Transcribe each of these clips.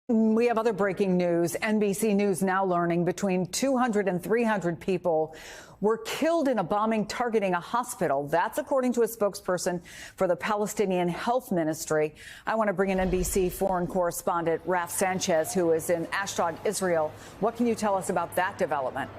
We have other breaking news. NBC News now learning between 200 and 300 people were killed in a bombing targeting a hospital. That's according to a spokesperson for the Palestinian Health Ministry. I want to bring in NBC foreign correspondent Raf Sanchez, who is in Ashdod, Israel. What can you tell us about that development?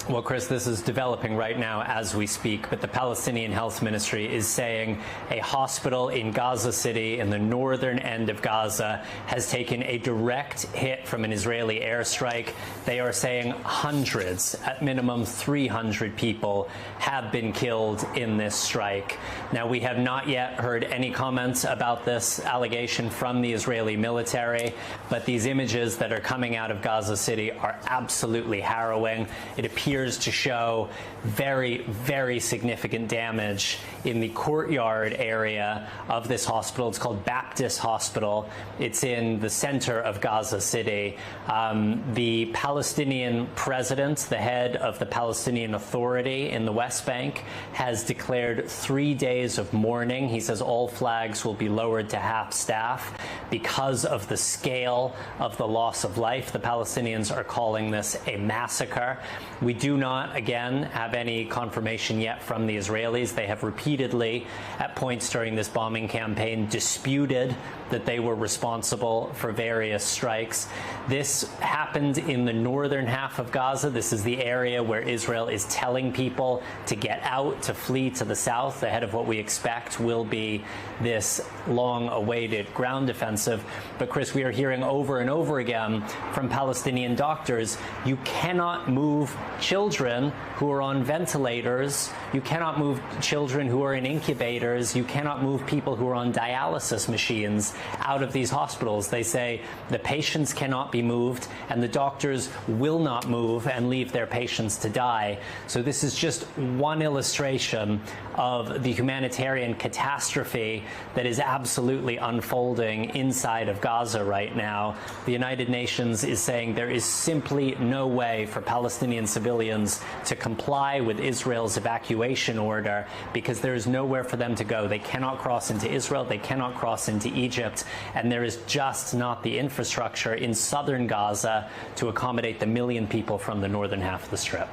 Well, Chris, this is developing right now as we speak, but the Palestinian Health Ministry is saying a hospital in Gaza City in the northern end of Gaza has taken a direct hit from an Israeli airstrike. They are saying hundreds, at minimum 300 people have been killed in this strike. Now, we have not yet heard any comments about this allegation from the Israeli military, but these images that are coming out of Gaza City are absolutely harrowing. It appears to show very, very significant damage in the courtyard area of this hospital. It's called Baptist Hospital. It's in the center of Gaza City. The Palestinian president, the head of the Palestinian Authority in the West Bank, has declared 3 days of mourning. He says all flags will be lowered to half staff because of the scale of the loss of life. The Palestinians are calling this a massacre. We do not, again, have any confirmation yet from the Israelis. They have repeatedly, at points during this bombing campaign, disputed that they were responsible for various strikes. This happened in the northern half of Gaza. This is the area where Israel is telling people to get out, to flee to the south, ahead of what we expect will be this long-awaited ground offensive. But, Chris, we are hearing over and over again from Palestinian doctors, you cannot move children who are on ventilators, you cannot move children who are in incubators, you cannot move people who are on dialysis machines out of these hospitals. They say the patients cannot be moved and the doctors will not move and leave their patients to die. So this is just one illustration of the humanitarian catastrophe that is absolutely unfolding inside of Gaza right now. The United Nations is saying there is simply no way for Palestinian civilians to comply with Israel's evacuation order because there is nowhere for them to go. They cannot cross into Israel, they cannot cross into Egypt, and there is just not the infrastructure in southern Gaza to accommodate the 1 million people from the northern half of the Strip.